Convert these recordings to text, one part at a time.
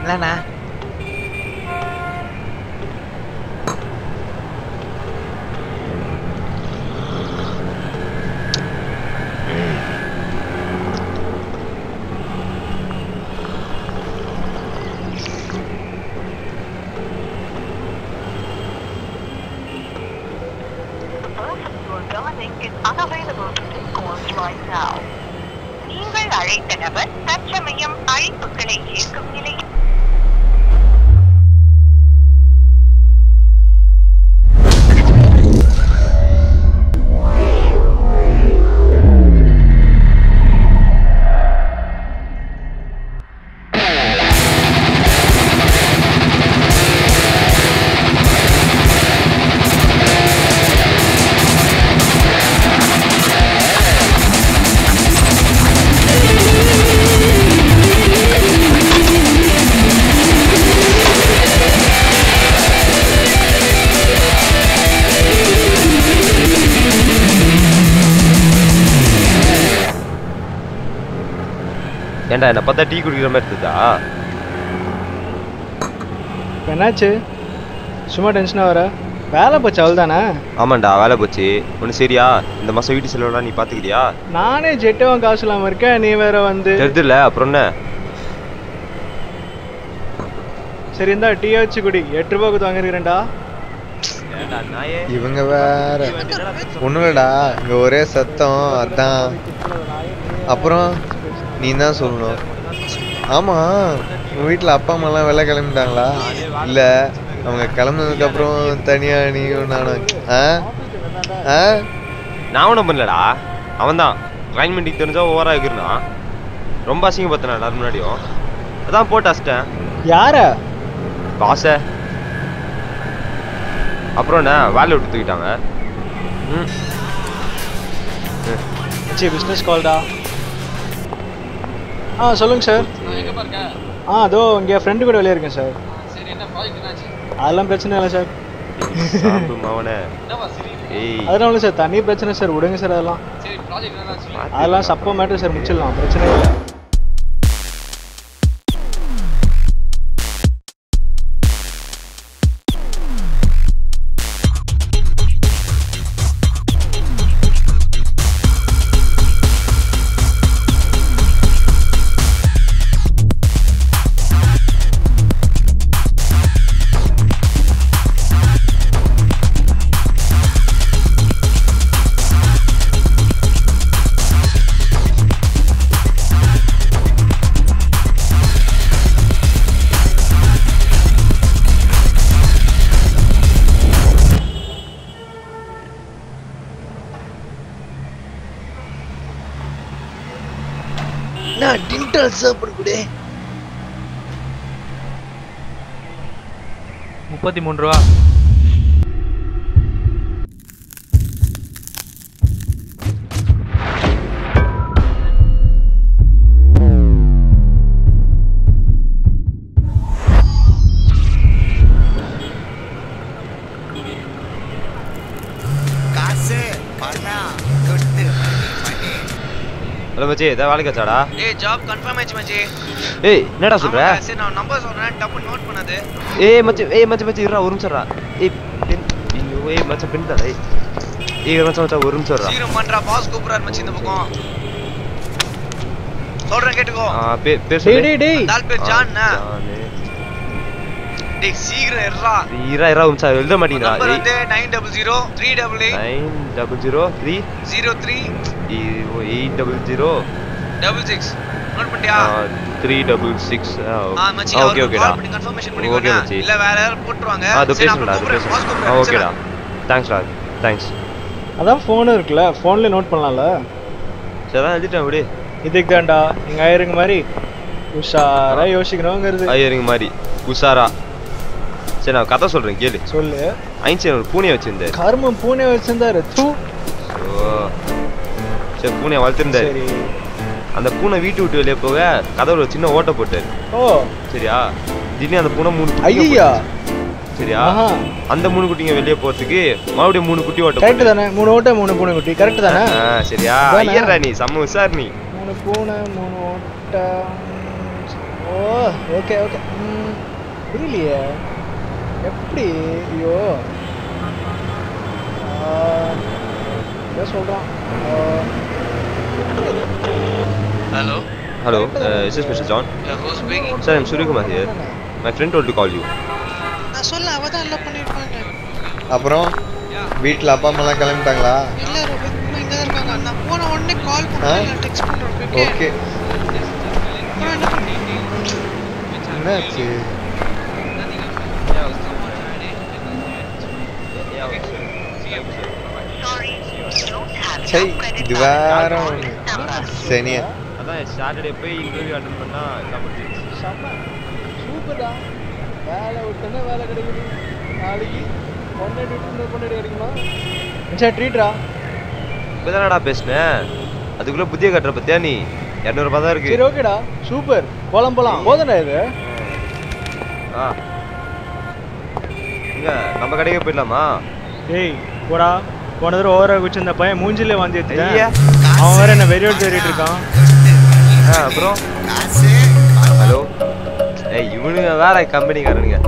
என்னண்ணா நீங்கள் அழைத்த நபர் தற்சமயம் அழைப்புகளை ஏற்கும் நிலையில் ஏண்டா என்ன பார்த்தா டீ குடிக்கிற மாதிரி இருக்குதா? என்னாச்சு? சும்மா டென்ஷனாக வர? வேலை போச்சு அவள் தானே? ஆமாண்டா வேலை போச்சு. ஒன்று சரியா இந்த மாதம் வீட்டு செலவுலாம் நீ பார்த்துக்கிறியா? நானே ஜெட்டவும் காசு இல்லாமல் இருக்கேன், நீ வேற வந்து தெரியுதுல்ல அப்புறம் என்ன? சரி இந்தா டீ வச்சு குடி, 8 ரூபாய்க்கு வாங்கிருக்கிறேன்டா. இவங்க வேற ஒன்றும் இல்லடா, இங்கே ஒரே சத்தம் அதான். அப்புறம் நீ தான் சொல்லணும். ஆமாம், உங்கள் வீட்டில் அப்பா அம்மாலாம் வெளில கிளம்பிட்டாங்களா? இல்லை அவங்க கிளம்புனதுக்கப்புறம் தனியாக நீயும் நானும் நான் ஒன்றும் பண்ணலடா, அவன் தான் லைன் பண்ணிட்டு தெரிஞ்சா ஓவராக இருக்கிறனா ரொம்ப அசிங்கப்படுத்தினா எல்லாரும் முன்னாடியும். அதான் போட்டு அசிட்டேன். யார? பாச. அப்புறம் என்ன வேலை விட்டு தூக்கிட்டாங்க. பிஸ்னஸ் கால்டா. சொல்லுங்க சார். அதோ இங்கே ஃப்ரெண்டு கூட வெளியே இருக்கேன் சார். அதெல்லாம் பிரச்சனை இல்லை சார். அதெல்லாம் இல்லை சார், தனி பிரச்சனை சார், விடுங்க சார். அதெல்லாம் சப்போ மேட்டர் சார், முடிச்சிடலாம், பிரச்சனை இல்லை. டிண்டல் சாப்பிடு கூட 33 ரூபா. ஹலோ மச்சி, ஏதாவது வேலைக்கு வச்சாடா? ஏய் ஜாப் கன்ஃபார்ம் ஆயிடுச்சு மச்சி. ஏய் என்னடா சொல்ற? சரி நான் நம்பர் சொல்றேன், டப்பு நோட் பண்ணாத. மச்சி மச்சி இருடா, ஒரு நிமிஷம் இருடா. ஐயோ மச்சி பின்டா. மச்சி ஒரு நிமிஷம் இருடா. சீக்கிரம் பண்றா, பாஸ் கூப்பிடுறாரு மச்சி இந்த பக்கம். சொல்றேன் கேட்டுக்கோ. பேர் சொல்லு. டேய் டால் பேர் ஜான். டேய் சீக்கிரம் இருடா. இரா ஒரு நிமிஷம் எழுத மாட்டீங்களா? நம்பர் வந்து 900 388 900 3 03 800 66. நோட் பண்ணியா? 366. மச்சி ஓகே ஓகேடா. கால் பண்ணி கன்ஃபர்மேஷன் பண்ணிக்கோங்க. இல்ல வேற யாராவது போட்டுருவாங்க. அது பேசுடா, அது பேசு. ஓகேடா, தேங்க்ஸ்டா, தேங்க்ஸ். அதான் ஃபோன் இருக்குல்ல, ஃபோன்ல நோட் பண்ணலாம்ல. சரி தான் எழுதிட்டேன் விடு. இதுக்கு தான்டா நீங்க ஆயிருங்க மாதிரி உஷாரா யோசிக்கணுங்கிறது. ஐயருங்க மாதிரி உஷாரா. சரி நான் கதை சொல்றேன் கேளு. சொல்லு. ஐன்ஸ்டைன் ஒரு பூனையை வச்சிருந்தாரு. கர்மம் பூனை வச்சிருந்தாரு. சரி பூனையை வளர்த்திருந்தாரு. அந்த பூனை வீட்டு விட்டு வெளியே போக கதவுல சின்ன ஓட்டை போட்டாரு. ஓ சரியா? திடீர்னு அந்த பூனை 3 குட்டி. ஐயா சரியா? அந்த 3 குட்டிங்க வெளியே போறதுக்கு மறுபடியும் 3 குட்டி ஓட்டை. கரெக்ட் தானே? 3 ஓட்டை 3 பூனை குட்டி கரெக்ட் தானே? சரியா? ஐயரா நீ செம்ம உசார் நீ. 3 பூனை 3 ஓட்டை. ஓ ஓகே ஓகே. புரியலையே எப்படி? ஐயோ என்ன சொல்றான்? Hello. Hello, is this Mr. John? Yeah, who's speaking? Sir, I'm Suryakumar here. My friend told to call you. நான் சொல்ல அவ தான் எல்லாம் பண்ணிருப்பாங்க. அப்புறம் வீட்ல அப்பா அம்மா எல்லாம் கிளம்பிட்டாங்களா? இல்ல ரோபின் இங்க தான் இருக்காங்க. நான் போன உடனே கால் பண்ணேன், டெக்ஸ்ட் பண்றேன். ஓகே. அப்புறம் என்ன பண்ணீங்க? என்னாச்சு? சரி இது வேற சனியா. அதான் சாட்டர்டே போய் இன்டர்வியூ அட்டெண்ட் பண்ணா எல்லாம் முடிஞ்சிருச்சு. சூப்பர்டா. வேலை விட்டுனா வேலை கிடைக்குது. நாளைக்கு பொண்ணு கிடைக்குமா? சார் ட்ரீட்ரா. இப்பதானடா பேசுனேன். அதுக்குள்ள புதிய கட்டுற பத்தியா நீ? 200 ரூபாய் தான் இருக்கு. சரி ஓகேடா சூப்பர். போலாம் போதண்டா இது. இங்க நம்ம கடைக்கு போயிடலாமா? டேய் போடா. போன தடவை ஓவரா குச்சி இந்த பையன் மூஞ்சிலே வாந்தி எடுத்துட்டேன். அவன் வேற என்ன வெறியோடு தேடிட்டு இருக்கான். அப்புறம் ஹலோ இவனுங்க வேற கம்பெனிக்காரனுங்க.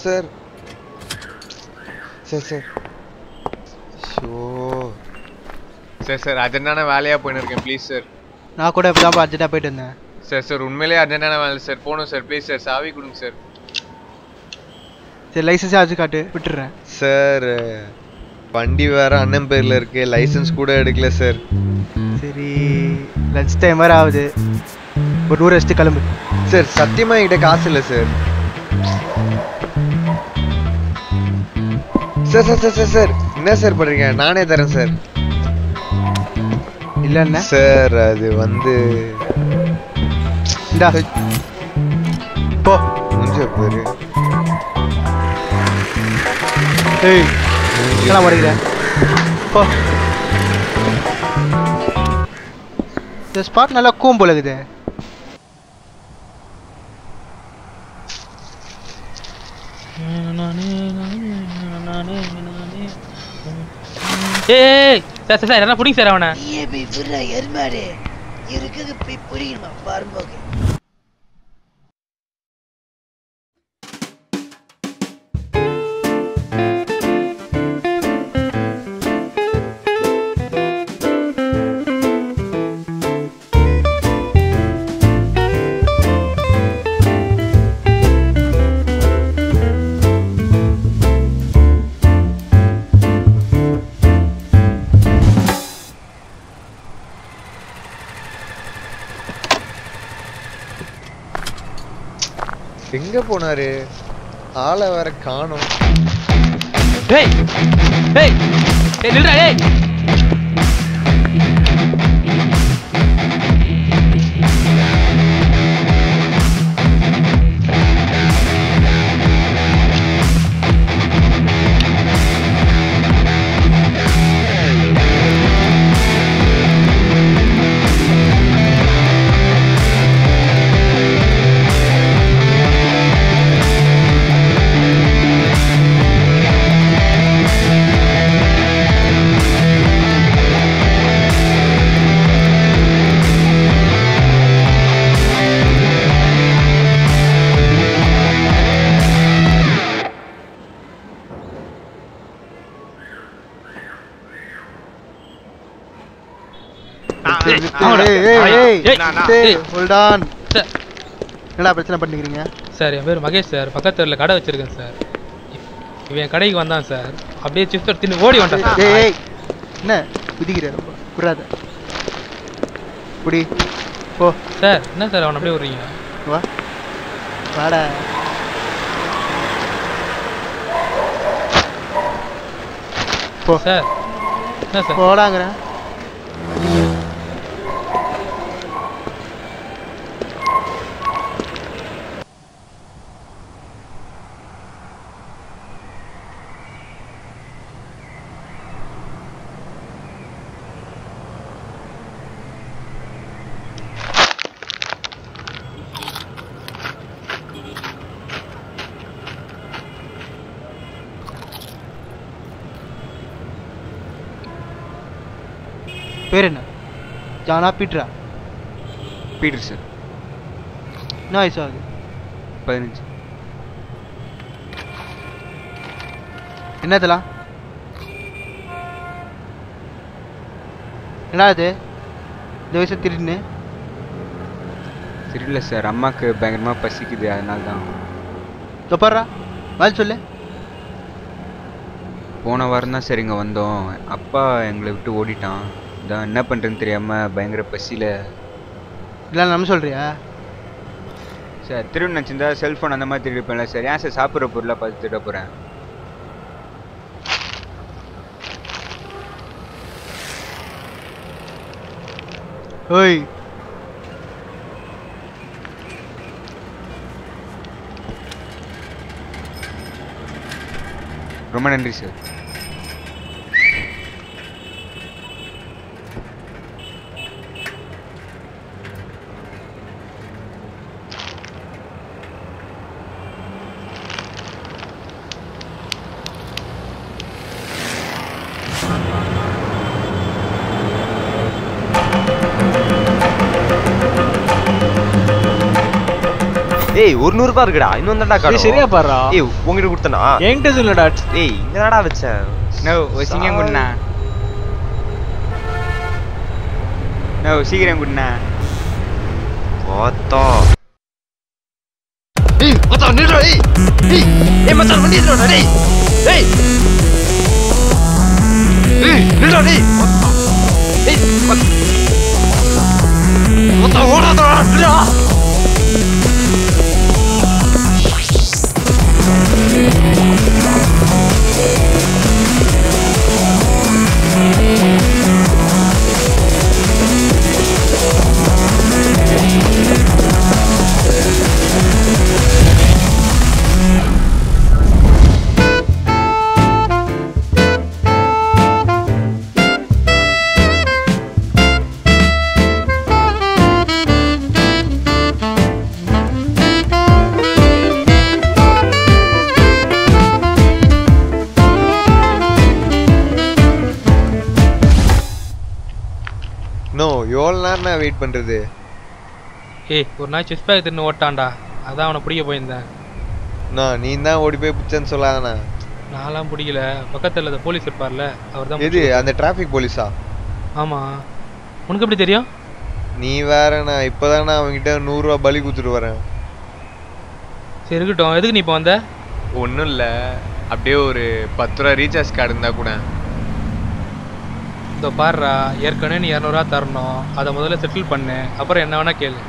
Sir sir sir show sir sir அர்ஜென்ட்டான வேலையாக போயின்னு இருக்கேன் ப்ளீஸ் சார். நான் கூட இப்போ தான் அர்ஜென்ட்டாக போயிட்டு இருந்தேன். சார் சார் உண்மையிலேயே அர்ஜென்ட்டான வேலை சார். போகணும் சார் ப்ளீஸ் சார். சாவி கொடுங்க சார். சரி லைசன்ஸே ஆச்சு காட்டு விட்டுறேன். சார் வண்டி வேற அண்ணன் பேர்ல இருக்கு, லைசன்ஸ் கூட எடுக்கல சார். சரி லஞ்ச் டைம் வேறு ஆகுது, ஒரு டூர் ரெஸ்ட்டு கிளம்பு. சார் சத்தியமா என்கிட்ட காசு இல்லை sir. Sir sir sir sir sir என்ன சார் பண்றீங்க? நானே தரேன் சார். இல்லைண்ணே சார் அது வந்து இந்தா போ. முடிஞ்ச பேரு ஏய் எல்லாம் படிக்கிறேன் போ. இந்த ஸ்பாட் நல்லா கூம்பு இருக்குது. ஏய் சார் சார் சார் என்ன புடிங்க சார் அவனை. நீயே போய் விடுற எருமாடு இருக்குது போய் புரியணுமா பாரும்போது. எங்க போனாரு? ஆளை வேற காணோம். டேய் டேய் டேய் நில்றா டேய். என்னடா பிரச்சனை பண்ணிக்கிறீங்க? சார் என் பேர் மகேஷ் சார். பக்கத்து தெருவில் கடை வச்சிருக்கேன் சார். இவன் என் கடைக்கு வந்தான் சார். அப்படியே சிப்ஸ் எடுத்து ஓடி வந்தான் சார். என்ன குதிக்கிற? புரியாத குடி போ சார். என்ன சார் அவன் அப்படியே விடுறீங்க? வா வாடா. போ சார். என்ன சார் போடாங்கிறேன். பேர் என்ன? ஜானா பீட்ரா? Peter sir. என்ன வயசு ஆகுது? 15. என்னதெல்லாம் என்ன இது இந்த வயசு திடீர்னு? தெரியல சார், அம்மாவுக்கு பயங்கரமாக பசிக்குது, அதனால தான். தொப்பறா பதில் சொல்லு. போன வாரம் தான் சார் இங்கே வந்தோம். அப்பா எங்களை விட்டு ஓடிட்டான். இதான் என்ன பண்ணுறதுன்னு தெரியாமல் பயங்கர பசியில். இல்லை நம்ம சொல்கிறியா சார்? திரும்ப நினச்சிருந்தா செல்ஃபோன் அந்த மாதிரி திருடிப்பேன்ல சார். ஏன் சார் சாப்பிட்ற பொருளாக பார்த்து திருட போகிறேன்? ஓய் ரொம்ப நன்றி சார். ஏய் 100 ரூபாய் இருக்குடா. இன்னும் தான்டா காணோம். சரியா பாறா. ஏய் உன்கிட்ட கொடுத்தனா? என்கிட்ட சொல்லடா. ஏய் இங்க தான்டா வச்சேன். நோ சீக்கிரம் குண்ணா. நோ சீக்கிரம் குண்ணா. வாத்தா. ஏய் வாத்தா நில்றா. ஏய் மச்சான் வண்டி நில்றா டேய். ஏய் நில்றா டேய். ஏய் வாத்தா ஓடாதடா நில்றா. எவ்வளோ நேரம் வெயிட் பண்ணுறது? ஏய் ஒரு நாள் செஸ் பேக் தின்னு ஓட்டான்டா, அதான் அவனை பிடிக்க போயிருந்தேன். நான் நீ தான் ஓடி போய் பிடிச்சேன்னு சொல்லாதண்ணா. நான்லாம் பிடிக்கல, பக்கத்தில் அந்த போலீஸ் இருப்பார்ல அவர் தான். எது அந்த டிராஃபிக் போலீஸா? ஆமாம். உனக்கு எப்படி தெரியும்? நீ வேறண்ணா, இப்போதாண்ணா அவங்ககிட்ட 100 ரூபா பலி கொடுத்துட்டு வரேன். சரி இருக்கட்டும், எதுக்கு நீ இப்போ வந்த? ஒன்றும் இல்லை, அப்படியே ஒரு 10 ரூபா ரீசார்ஜ் கார்டு இருந்தால் கூட. இதோ பாருடா, ஏற்கனவே நீ 200 ரூபா தரணும், அதை முதல்ல செட்டில் பண்ணு, அப்புறம் என்ன வேணா கேளு.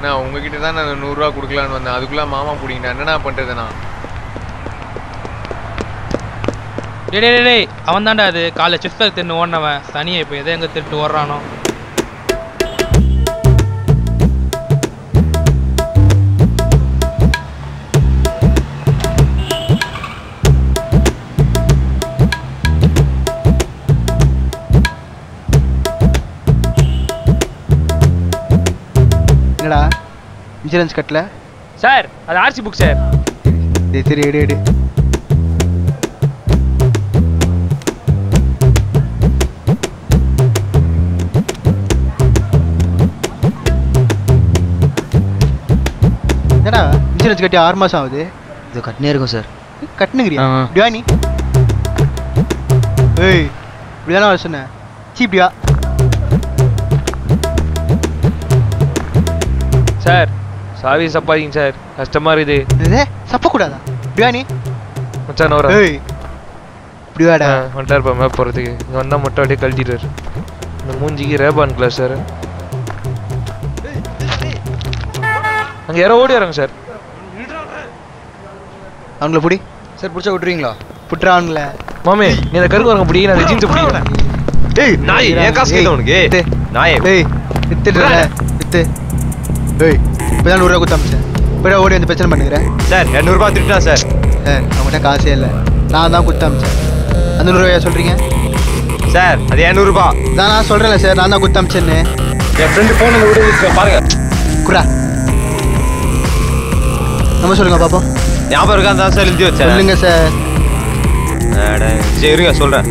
நான் உங்ககிட்ட தான் நான் 100 ரூபா கொடுக்கலான்னு வந்தேன், அதுக்குள்ள மாமா பிடிங்கிட்டேன். என்னடா பண்றது நான்? டேய் அவன் தான்டா அது காலைல சிஸ்டர் தின்னு ஓடினவன் சனியை இப்போ எதை எங்கே திருட்டு ஓடுறானோ. என்னடா இன்சூரன்ஸ் கட்டல சார்? அது ஆர்சி புக் சார். சரி எடு எடு. என்னடா இன்சூரன்ஸ் கட்டி 6 மாதம் ஆகுது. இது கட்டினே இருக்கும் சார். கட்டணுங்கிறியா? இப்படியா நீ? ஏய் இப்படிதானே வர சொன்னேன். இப்படியா சார்? சாவி சப்பாதிங்க சார், கஷ்டமா இருக்குது. சப்பக்கூடாதா? இப்படியா நீ? மச்சான் வர. ஏய் இப்படியாடா வந்துட்டார் இப்போ மேப் போகிறதுக்கு. இங்கே வந்தால் மட்டும் அப்படியே கழட்டிட்டார். இந்த மூஞ்சிக்கு ரேபான் கிளாஸ் சார். அங்கே யாரோ ஓடி வராங்க சார். அவங்கள பிடி சார். பிடிச்சா விட்டுறீங்களா? புட்டுறானுங்களே. மாமே நீ அந்த கருக்கு வரங்க பிடி, நான் அந்த ஜீன்ஸை பிடிக்கிறேன். ஏய் நாய், என் காசு கேட்க உனக்கு நாயே. ஏய் வித்துடுற வித்து. ஏய் இப்போதான் 100 ரூபா கொடுத்தாமிச்சேன். இப்போதான் ஓடி வந்து பிரச்சனை பண்ணுகிறேன் சார். 200 ரூபா திருட்டா சார். சார் அவங்ககிட்ட காசே இல்லை, நான் தான் கொடுத்தாமிச்சேன். அந்த 100 ரூபாயா சொல்கிறீங்க சார்? அது 200 ரூபா தான். நான் சொல்கிறேன்ல சார், நான் தான் கொடுத்தாமிச்சேன்னு. என் ஃப்ரெண்டு ஃபோன் விட பாருங்க. குரா நம்ம சொல்லுங்க பாப்போம். ஞாபகம் இருக்கா? தான் சார் எழுதி வச்சேன். சொல்லுங்க சார். சரி இருங்க சொல்கிறேன்.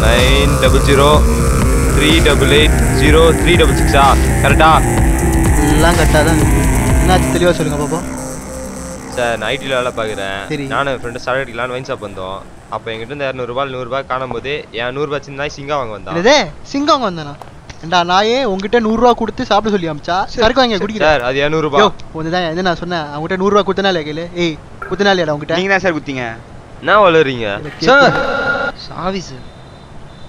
900388036 கரெக்டா? எல்லாம் கரெக்டாக தான். என்னாச்சு தெளிவாக சொல்லுங்க பாப்போம். சார் நான் ஐடியில் வேலை பார்க்குறேன். சரி. நானும் என் ஃப்ரெண்டு சரக்கு அடிக்கலான்னு வைன் ஷாப் வந்தோம். அப்போ எங்கிட்ட இருந்து 200 ரூபாய் 100 ரூபாய் காணும் போது என் 100 ரூபாய் சின்ன நாய் சிங்கா வாங்க வந்தான். என்னதே சிங்கம் வாங்க வந்தானா? ஏண்டா நாயே உங்ககிட்ட 100 ரூபா கொடுத்து சாப்பிட சொல்லி அமிச்சா சரக்கு வாங்க குடிக்கிறேன். சார் அது 200 ரூபாய். ஒன்றுதான் என்ன நான் சொன்னேன், அவங்ககிட்ட 100 ரூபா கொடுத்தனா இல்லையா கேளு. ஏய் கொடுத்தனா இல்லையாடா உங்ககிட்ட? நீங்க தான் சார் குத்தீங்க. என்ன வளர்றீங்க சார்? சாவி சார்.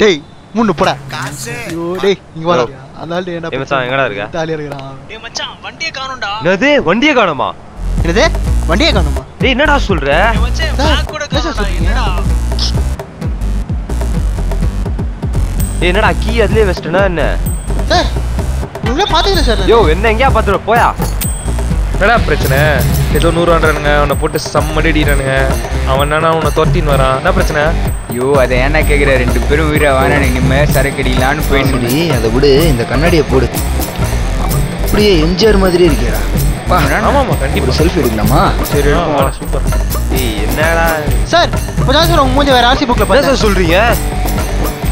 டேய் முன்னு போடா. ஐயோ டேய் இங்க வாடா. அதனால என்ன மச்சான் எங்கடா இருக்க? தாலியா இருக்கறான். டேய் மச்சான் வண்டியே காணோம்டா. என்னது வண்டியே காணோமா? என்னது வண்டியே காணோமா? டேய் என்னடா சொல்ற? டேய் மச்சான் பேக் கூட காணோம்டா. என்னடா? டேய் என்னடா கீ அதுலயே வெஸ்டனா என்ன? சார் நீங்களே பாத்துக்கல சார். யோ என்ன எங்கயா பாத்துற போயா? என்னடா பிரச்சனை? ஏதோ 100 அவனை போட்டு செம்மடி அடிக்கிறானுங்க. அவன் என்னன்னா உன்னை தொத்தின்னு வரான். என்ன பிரச்சனை? ஐயோ அதை ஏன்னா கேட்குற? 2 பேரும் உயிரை வாங்க இனிமேல் சரக்கு அடிக்கலான்னு போயிட்டு அதை விடு, இந்த கண்ணாடியை போடு. அப்படியே எம்ஜிஆர் மாதிரி இருக்கிறா. ஆமாம்மா கண்டிப்பாக. செல்ஃபி எடுக்கலாமா? சரி சூப்பர். டேய் என்னடா சார் இப்போதான் சார் உங்க மூஞ்சி வேற ஆர்சி புக்ல என்ன பார்த்தேன். சார் சொல்றீங்க?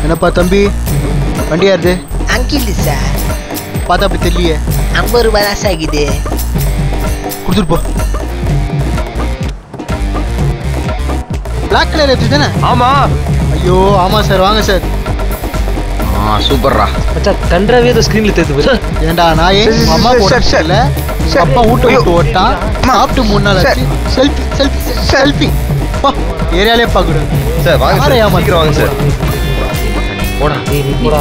என்னப்பா தம்பி வண்டி யாருது? Uncle sir. பார்த்தா அப்படி தெரியலையே. 50 ரூபாய் தான் சாகிது. கொடுத்துட்டு போ. பிளாக் கலர் எடுத்து தானே? ஆமா. ஐயோ ஆமா சார் வாங்க சார். சூப்பர்ரா மச்சான் கன்றாவே ஏதோ ஸ்கிரீன்ல தெரியுது. ஏண்டா நாயே அம்மா போடல. அப்பா ஊட்ட விட்டு ஓட்டான். சாப்பிட்டு 3 நாள் ஆச்சு. செல்ஃபி செல்ஃபி செல்ஃபி பா ஏரியாலே பார்க்கணும் சார். வாங்க சார் சீக்கிரம் வாங்க சார். போடா டேய் நீ போடா.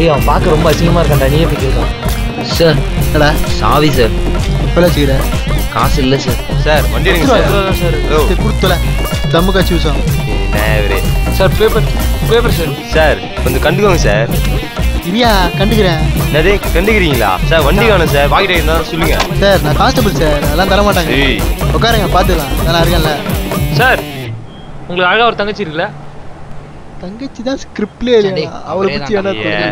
ஏய் அவன் பார்க்க ரொம்ப அசிங்கமா இருக்கான்டா. நீயே போய் கேட்கலாம் சார். என்னடா சாவி சார். இப்பெல்லாம் செய்யற காசு இல்லை சார். சார் வண்டி எடுங்க சார். கொடுத்தல தம்மு காட்சி விஷயம். Sir paper sir. சார் கொஞ்சம் கண்டுக்கோங்க சார். இரியா கண்டுக்கிறேன். என்னதே கண்டுக்கிறீங்களா சார்? வண்டி வேணும் சார். வாங்கிட்டு இருந்தா சொல்லுங்க சார் நான் கான்ஸ்டபிள் சார், அதெல்லாம் தர மாட்டாங்க. உட்காருங்க பார்த்துக்கலாம், நான் இருக்கேன்ல. சார் உங்களுக்கு அழகா ஒரு தங்கச்சி இருக்குல்ல? தங்கச்சி தான் ஸ்கிரிப்ட்லயே இல்லையா? அவளை பத்தி என்ன சொல்றீங்க?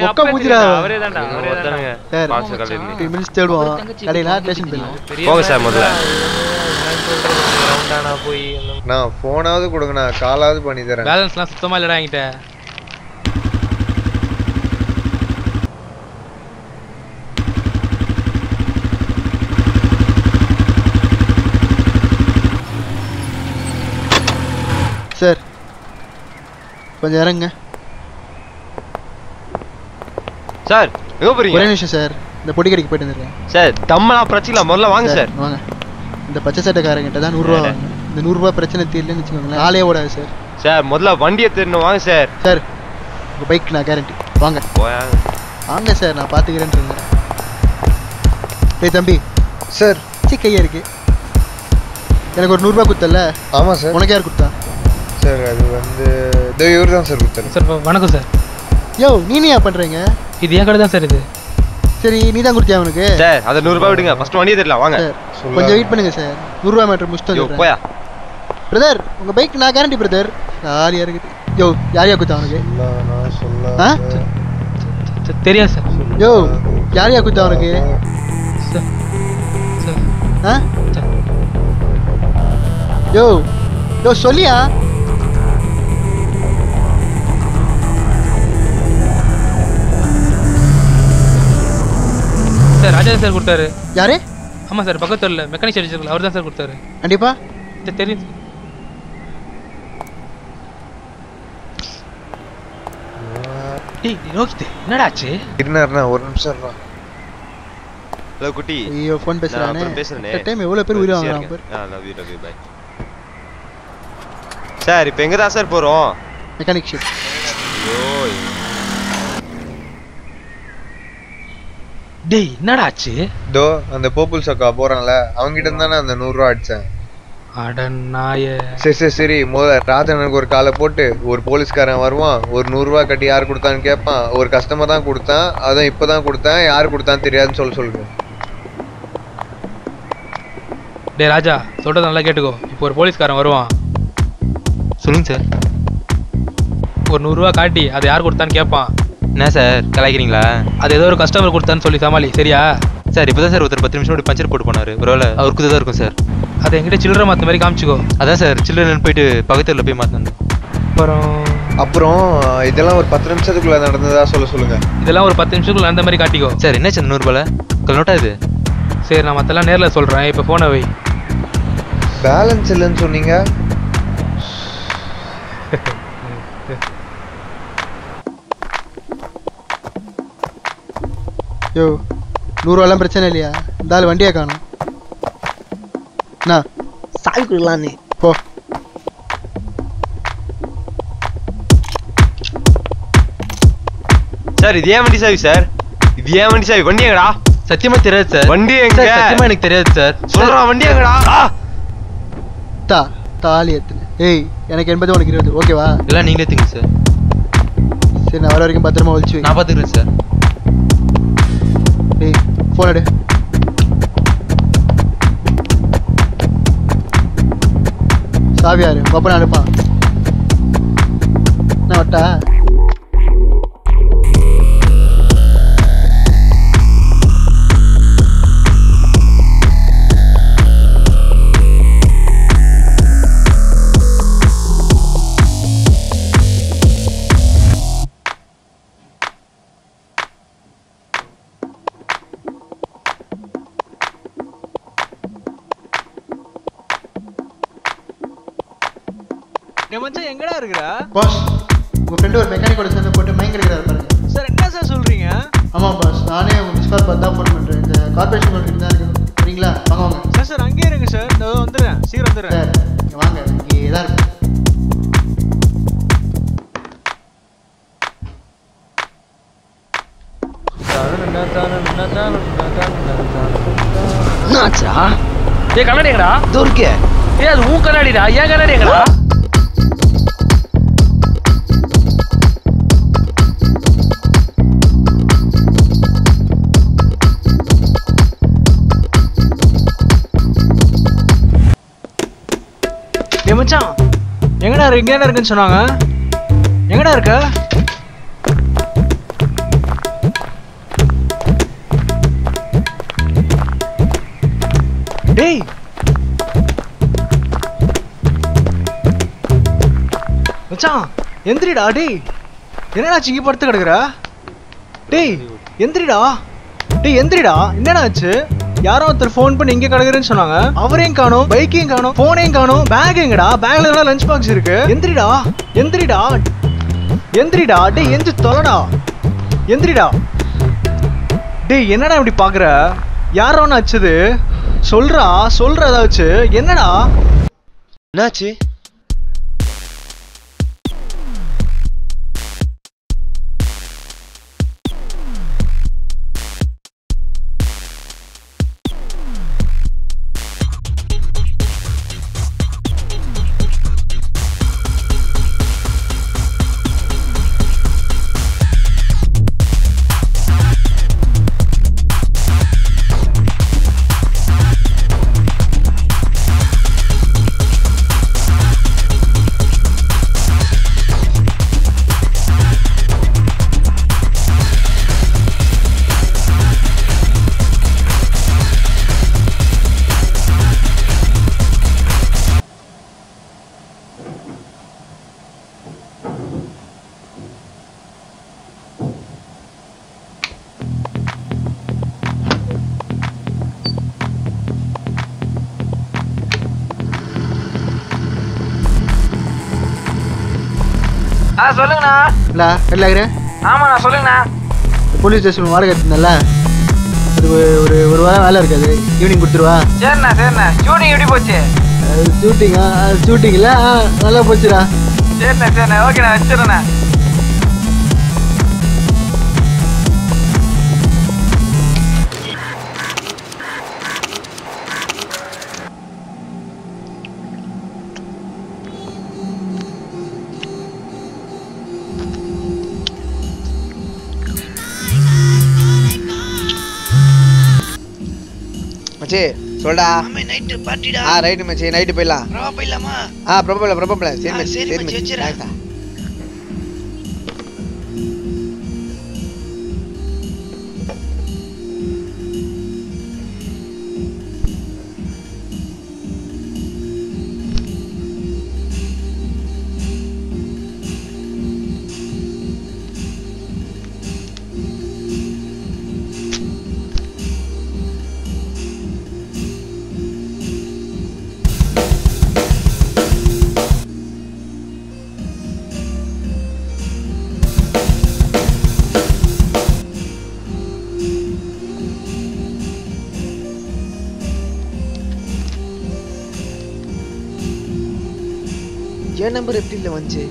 மொக்க மூஞ்சிரா. அவரே தான்டா. சார் பாஸ் கடையில 2 மினிட்ஸ் தேடுவோம். கடையில ஸ்டேஷன் போயிடலாம். போங்க சார் முதல்ல. போய் நான் போனாவது கொடுங்கண்ணா, காலாவது பண்ணி தரேன். பேலன்ஸ்லாம் சுத்தமா இல்லடா என்கிட்ட. சார் கொஞ்சம் இறங்குங்க சார். எங்க போறீங்க? ஒரே நிமிஷம் சார், இந்த பொடி கடைக்கு போயிட்டு வந்துருக்கேன் சார். தம்மலாம் பிரச்சனை முதல்ல வாங்க சார். வாங்க. இந்த பச்சை சட்டைக்காரங்கிட்ட தான் 100 ரூபா வாங்க. இந்த 100 ரூபா பிரச்சனை தீரலன்னு வச்சுக்கோங்களேன், ஆளே ஓடாது சார். சார் முதல்ல வண்டியை திருணும் வாங்க சார். சார் உங்க பைக் நான் கேரண்டி. வாங்க போயா வாங்க சார், நான் பார்த்துக்கிறேன்றீங்க. டேய் தம்பி. சார். கையா இருக்கு. எனக்கு ஒரு 100 ரூபா கொடுத்தல. ஆமாம் சார். உனக்கு யார் கொடுத்தா? சார் அது வந்து இவர் தான் சார் கொடுத்தாரு. சார் வணக்கம் சார். யோ நீ ஏன் பண்ணுறீங்க? இது என் கடை தான் சார். இது சரி நீ தான் கொடுத்தியா அவனுக்கு? சார் அதை 100 ரூபாய் விடுங்க, ஃபர்ஸ்ட் வண்டியை தெரியல வாங்க. கொஞ்சம் வெயிட் பண்ணுங்க சார், 100 ரூபா மேட்டர் முடிச்சுட்டு போயா. பிரதர் உங்கள் பைக் நான் கேரண்டி பிரதர். யார் இருக்குது? யோ யாரையா கொடுத்தா அவனுக்கு? தெரியாது சார். யோ யாரையா கொடுத்தா அவனுக்கு? யோ யோ சொல்லியா? சார் ராஜா சார் கொடுத்தாரு. யாரு? ஆமாம் சார், பக்கத்துல மெக்கானிக் சர்வீஸ் அவர் தான் சார் கொடுத்தாரு. கண்டிப்பா தெரியும். ரோஹித் என்னடா ஆச்சு? இருனாருண்ணா ஒரு நிமிஷம் இருண்ணா. ஹலோ குட்டி. ஐயோ ஃபோன் பேசுறானே. பேசுறேனே. டைம் எவ்வளவு பேர் உயிர் வாங்குறாங்க பாரு. Love you by. சார் இப்போ எங்க தான் சார் போறோம்? Mechanic shop. ஓய் டேய் என்னடா ஆச்சு? தோ அந்த போப்புல் சக்கா போறான்ல அவங்கிட்ட தானே அந்த 100 ரூபா அடிச்சேன். அட நாய. சரி முதல்ல ராஜனுக்கு ஒரு காலை போட்டு ஒரு போலீஸ்காரன் வருவான், ஒரு 100 ரூபா கட்டி யார் கொடுத்தான்னு கேட்பான். ஒரு கஸ்டமர் தான் கொடுத்தான், அதான் இப்பதான் கொடுத்தேன், யார் கொடுத்தான்னு தெரியாதுன்னு சொல்லுங்க. டே ராஜா சொல்றது நல்லா கேட்டுக்கோ. இப்போ ஒரு போலீஸ்காரன் வருவான். சொல்லுங்க சார். ஒரு 100 ரூபா காட்டி அதை யார் கொடுத்தான்னு கேட்பான். என்ன சார் கலாய்க்கிறீங்களா? அது ஏதோ ஒரு கஸ்டமர் கொடுத்தான்னு சொல்லி சமாளி, சரியா? சார் இப்போதான் சார் ஒருத்தர் 10 நிமிஷம் முன்னாடி பஞ்சர் போட்டு போனாரு. ஒருவேளை அவருக்கு தான் இருக்கும் சார். அதை என்கிட்ட சில்லறை மாற்ற மாதிரி காமிச்சிக்கோ. அதான் சார் சில்லறைன்னு போயிட்டு பக்கத்தில் போய் மாற்றினேன். அப்புறம் இதெல்லாம் ஒரு 10 நிமிஷத்துக்குள்ள நடந்ததா சொல்லுங்க. இதெல்லாம் ஒரு 10 நிமிஷத்துக்குள்ள நடந்த மாதிரி காட்டிக்கோ. சார் என்ன சார் 100 ரூபாய் கல்நோட்டா இது? சரி நான் மற்றெல்லாம் நேரில் சொல்கிறேன், இப்போ ஃபோனை வை. பேலன்ஸ் இல்லைன்னு சொன்னீங்க. யோ 100 ரூபாலாம் பிரச்சனை இல்லையா? இந்த ஆள் வண்டியை காணும். நான் சாவி கொடுக்கலாம். நீ போ. சார் இது ஏன் வண்டி சாவி சார்? இது ஏன் வண்டி சாவி? வண்டி எங்கடா? சத்தியமா தெரியாது சார். வண்டி எங்க? சத்தியமா எனக்கு தெரியாது சார். சொல்றா வண்டி எங்கடா? தாலி எத்துன. ஏய் எனக்கு 80 உனக்கு 20 ஓகேவா? எல்லாம் நீங்களே திங்க சார். சரி நான் வர வரைக்கும் பத்திரமா ஒழிச்சு வை. நான் பார்த்துக்கிறேன் சார். ஏய் ஃபோன் எடு. சாவியாரு அப்பா அனுப்பான். என்ன வட்டா? மச்சான் எங்கடா இருக்கடா? பாஸ் உங்க ஃப்ரெண்ட் ஒரு மெக்கானிக்கோட சேர்ந்து போட்டு மைண்ட் எடுக்கிறாரு பாருங்க. சார் என்ன சார் சொல்றீங்க? ஆமா பாஸ், நானே உங்க மிஸ் கால் பார்த்து தான் ஃபோன் பண்றேன். இந்த கார்ப்பரேஷன் ஒர்க் தான் இருக்கு. சரிங்களா? வாங்க. சார் அங்கேயே இருங்க சார். நான் வந்துடுறேன், சீக்கிரம் வந்துடுறேன். சார் இங்க வாங்க, இங்கே தான் இருக்கு. என்னாச்சா? ஏய் கண்ணாடி எங்கடா? இதோ இருக்கே. ஏய் அது உன் கண்ணாடிடா. ஏன் கண்ணாடி எங்கடா? டேய் மச்சான் எங்கடா இருக்கு? எங்கடா இருக்குன்னு சொன்னாங்க. எங்கடா இருக்க? டேய் மச்சான் எந்திரிடா. டேய் என்னடா இங்க படுத்து கிடக்குற? டேய் எந்திரிடா. டேய் எந்திரிடா. என்னடா ஆச்சு? யாரோ ஒருத்தர் ஃபோன் பண்ணி இங்க கிடக்குறேன்னு சொன்னாங்க. அவரையும் காணோம், பைக்கையும் காணோம், போனையும் காணோம். பேக் எங்கடா? பேக்ல எல்லாம் லஞ்ச் பாக்ஸ் இருக்கு. எந்திரிடா எந்திரிடா எந்திரிடா. டேய் எந்திரி தொலைடா. எந்திரிடா. டேய் என்னடா இப்படி பாக்குற? யாரோ ஒன்று ஆச்சுது? சொல்றா ஏதாச்சும். என்னடா என்னாச்சு? சொல்லுங்கண்ணா. இல்ல கட்டில இருக்கிற? ஆமாண்ணா சொல்லுங்கண்ணா. போலீஸ் ஸ்டேஷன் வாடகை எடுத்துருந்தல, அது ஒரு வாரம் வேலை இருக்காது, ஈவினிங் கொடுத்துருவா. சரிண்ணா சரிண்ணா. ஷூட்டிங் எப்படி போச்சு? ஷூட்டிங்ல நல்லா போச்சுடா. சரிண்ணா சரிண்ணா. ஓகேண்ணா வச்சிடறேண்ணா. மச்சி சொல்டா. நைட்டு பார்ட்டிடா. ரைட் மச்சி, நைட்டு போயிடலாம். போயிடலாமா? பிரபல. சரி மச்சி, சரி மச்சி. வச்சிரேன். என் நம்பர் எப்படி இல்லை வந்துச்சு?